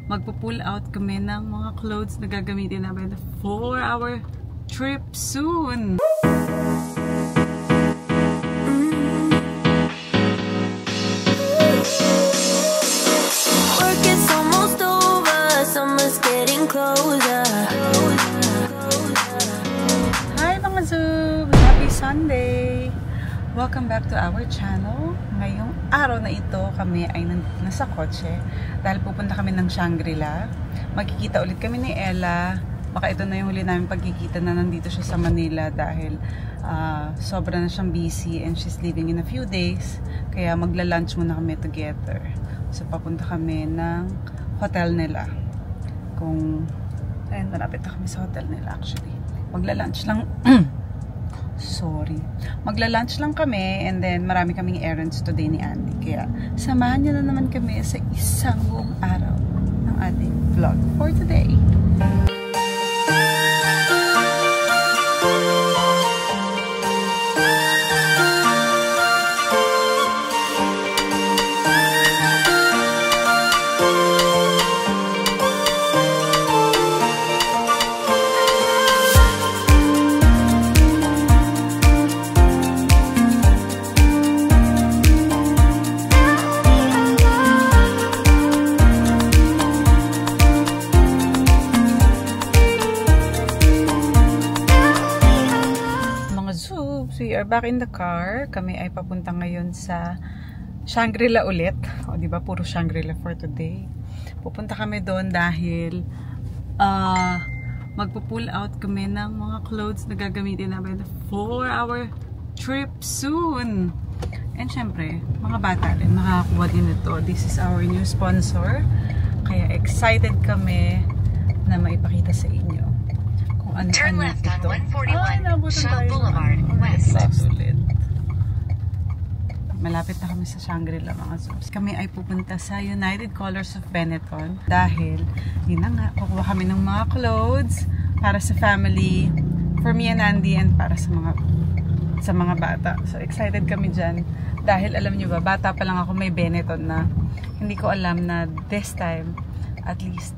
magpo-pull out kami ng mga clothes na gagamitin namin for our trip soon. Work is almost over, summer's getting closer. Hi mga Zoobs! Happy Sunday! Welcome back to our channel. Ngayong araw na ito, kami ay nasa kotse dahil pupunta kami ng Shangri-La. Magkikita ulit kami ni Ella. Baka ito na yung huli namin pagkikita na nandito siya sa Manila dahil sobra na siyang busy and she's leaving in a few days. Kaya magla-lunch muna kami together. So papunta kami ng hotel nila. Ayun, malapit na kami sa hotel nila actually. Magla-lunch lang. Sorry. Magla-lunch lang kami and then marami kaming errands today ni Andy. Kaya samahan niyo na naman kami sa isang buong araw ng ating vlog for today. We are back in the car. Kami ay papunta ngayon sa Shangri-La ulit. O, diba? Puro Shangri-La for today. Pupunta kami doon dahil magpo-pull out kami ng mga clothes na gagamitin namin for our trip soon. And syempre, mga bata rin makakakuha din ito. This is our new sponsor. Kaya excited kami na maipakita sa inyo. Turn left on 141 Shaw Boulevard West. Malapit na kami sa Shangri-La mga Zoobs. Kami ay pupunta sa United Colors of Benetton dahil yun na nga, kukuha kami ng mga clothes para sa family, for me and Andy, and para sa mga bata. So excited kami dyan dahil alam nyo ba, bata pa lang ako may Benetton na hindi ko alam na this time at least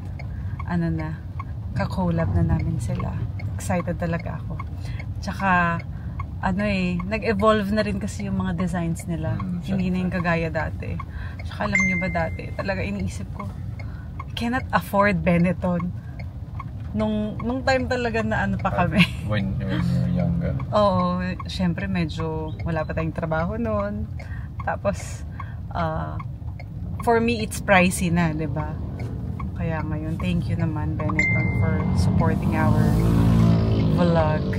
ka-collab na namin sila. Excited talaga ako. Tsaka, nag-evolve na rin kasi yung mga designs nila. Hindi na yung kagaya dati. Tsaka alam nyo ba dati, talaga iniisip ko, I cannot afford Benetton. Nung time talaga na pa kami. When you're younger. Oo, syempre medyo wala pa tayong trabaho noon. Tapos, for me, it's pricey na, diba? Kaya ngayon, thank you naman Benetton for supporting our vlog.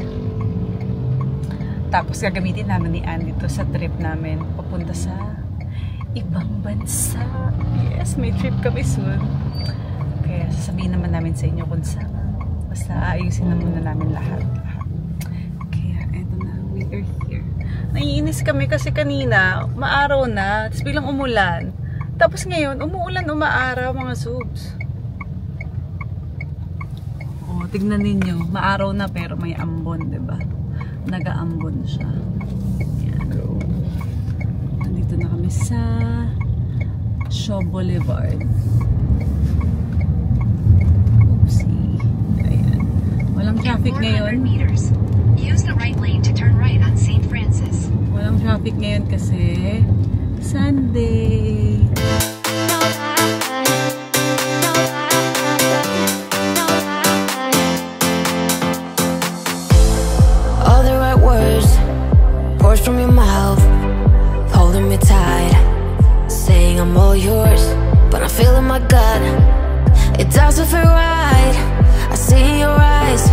Tapos gagamitin namin ni Andy to sa trip namin papunta sa ibang bansa. Yes, may trip kami soon. Kaya sasabihin naman namin sa inyo kung saan. Basta ayusin na muna namin lahat. Kaya eto na, we are here. Naiinis kami kasi kanina, maaraw na, tapos bilang umulan. Tapos ngayon, umuulan, umaaraw mga Zoobs. Tignan ninyo, maaraw na pero may ambon, diba? Nag-aambon siya. Ayan. Nandito na kami sa Shaw Boulevard. Oopsie. Ayan. Walang traffic ngayon. Use the right lane to turn right on St. Francis. Walang traffic ngayon kasi Sunday. From your mouth, holding me tight, saying I'm all yours, but I feel in my gut, it doesn't feel right. I see in your eyes,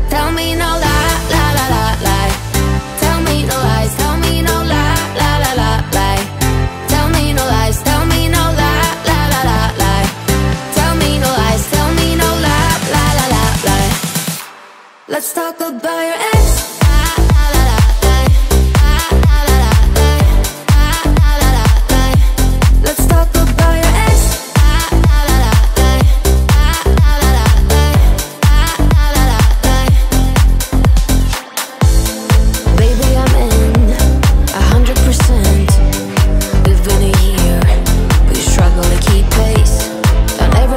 tell me no lie, lie, lie, lie, lie. Tell me no lies, tell me no lie, lie, lie, lie, lie. Tell me no lies, tell me no lie, lie, lie, lie, lie. Tell me no lies, tell me no lie, lie, lie, lie, lie. Let's talk about your ex. We've been a year, we struggle to keep pace. I never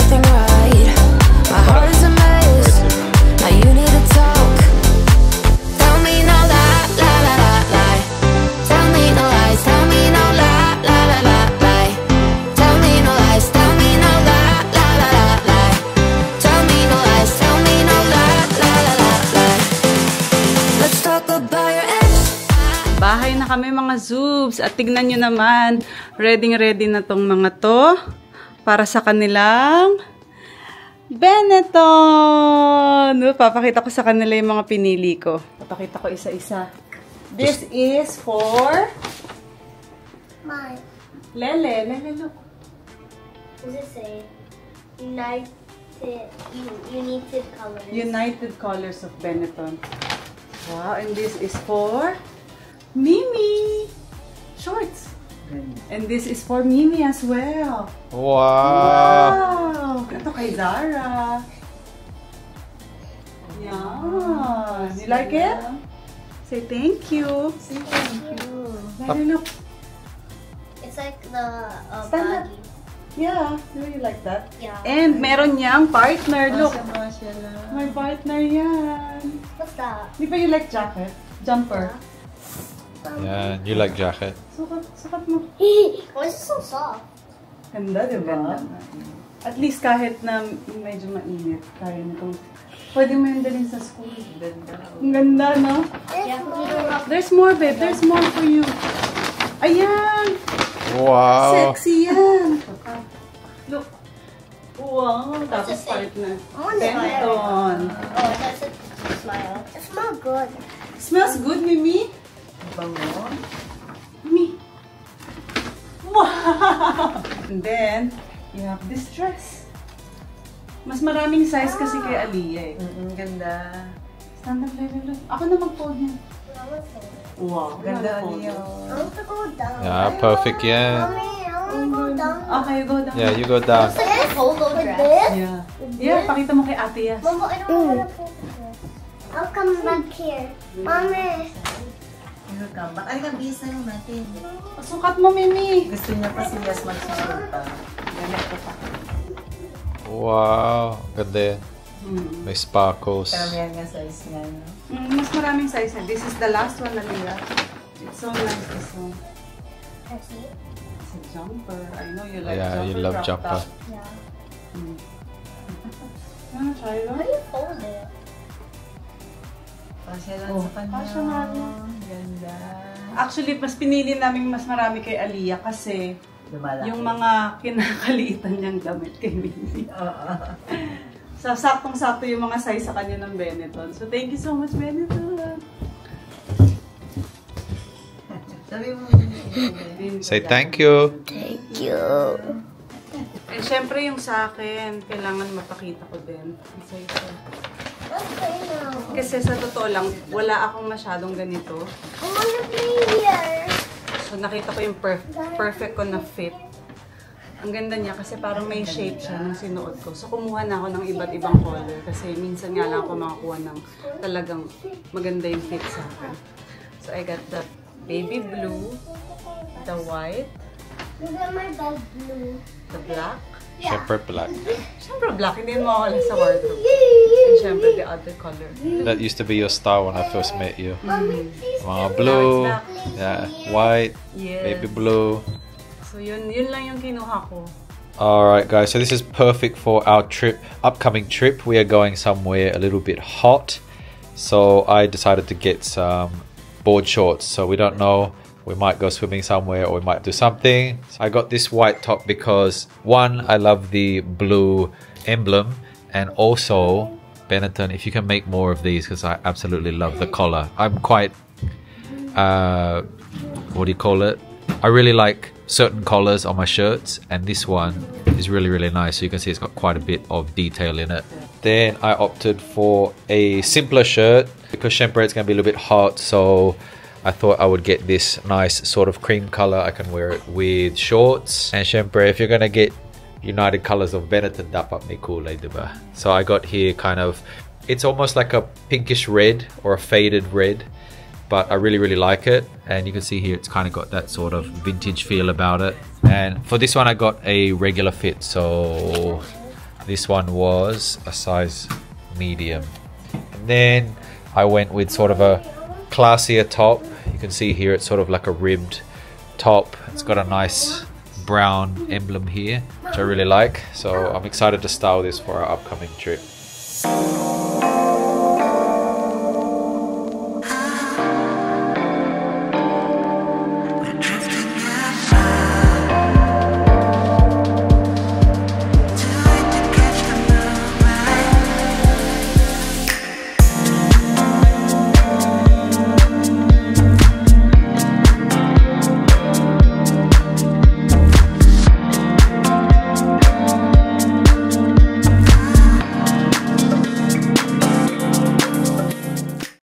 kami mga Zoobs. At tignan nyo naman, ready na tong mga to para sa kanilang Benetton. Papakita ko sa kanila yung mga pinili ko. Papakita ko isa-isa. This is for Mine. Lele, look. What does it say? United colors. United Colors of Benetton. Wow, and this is for Mimi. Shorts. And this is for Mimi as well. Wow. Wow. Ito kay Zara. Yeah. You like it? Say thank you. Thank you. Lele, look. It's like the Stand up. baggy. Yeah, do you like that? Yeah. And meron niyang partner. Look. May partner yan. What's that? Di ba you like jacket? Jumper. Yeah, you like jacket. Sukat mo. Why is it so soft? Ganda, di ba? At least kahit na medyo mainit, kaya nito. Pwede mo yung dalhin sa school. Ang ganda, no? Yeah. There's more, babe. There's more for you. Ayan! Wow. Sexy yan! Look. Wow, tapos it say? partner. I want to smile. Benetton. Oh, that's a smile. It smells good. Smells good, Mimi. Bango. Mimi. Wow! And then, you have this dress. Mas maraming size kasi kay Aliyah eh. Ganda. Stand up, Lele. Ako na mag-fold niya. Wow, Ganda, fold. Leo. I want to go down. Yeah, perfect, yeah. Mommy, I want to go down. Okay, go down. Yeah, you go down. It's like a polo dress. Yeah. Yeah, pakita mo kay Ate Yas. Mama, I don't want to put this. I'll come back here. Mommy. Welcome back. Ay, kabisa yung natin. Pasukat mo, Mimi. Gusto niya pa si Yas magsusulta. Ganito pa. Wow. Ganda yan. May sparkles. Karamihan nga size niya. No? Mas maraming size na. This is the last one, Aliyah. It's so nice, this one. That's it? It's a jumper. I know you like Yeah, jumper. you love crop jumper. top. Yeah. Wanna try it How on? do you fold it? Pasya lang Oh, sa kanya. pasya nga rin. Ganda. Actually, mas pinili namin mas marami kay Aliyah kasi Lumalaki. yung mga kinakaliitan niyang damit kay Mimi. Oo. So, saktong-sakto yung mga size sa kanya ng Benetton. So, thank you so much, Benetton. Sabi mo. Say thank you. Thank you. And syempre yung sa akin, kailangan mapakita ko din. So, ito. Let's play now. Kasi sa totoo lang, wala akong masyadong ganito. I want to play here. So, nakita ko yung perfect ko na fit. Ang ganda niya kasi parang may shape siya nung sinuot ko. So, kumuha na ako ng iba't ibang color kasi minsan nga lang ako makakuha ng talagang maganda yung fit sa akin. So, I got the baby blue, the white, Look at my bed blue. the black. Shepherd black. Siyempre black, hindi mo mawala sa wardrobe. And siyempre the other color. That used to be your style when I first met you. Mommy, please. Mga blue. Now Yeah, white. Yes. Baby blue. So, yun lang yung kinuha ko. Alright guys, so this is perfect for our upcoming trip. We are going somewhere a little bit hot. So I decided to get some board shorts. So we don't know, we might go swimming somewhere or we might do something. So I got this white top because one, I love the blue emblem, and also Benetton, if you can make more of these, because I absolutely love the collar. I'm quite, what do you call it? I really like certain collars on my shirts, and this one is really nice. So you can see it's got quite a bit of detail in it. Then I opted for a simpler shirt because Shemper it's going to be a little bit hot, so I thought I would get this nice sort of cream color. I can wear it with shorts. And Shemper, if you're going to get United Colors of Benetton, dapat may kulay, diba? So I got here kind of, it's almost like a pinkish red or a faded red, but I really like it. And you can see here it's kind of got that sort of vintage feel about it. And for this one I got a regular fit, so this one was a size medium. And then I went with sort of a classier top. You can see here it's sort of like a ribbed top. It's got a nice brown emblem here, which I really like. So I'm excited to style this for our upcoming trip.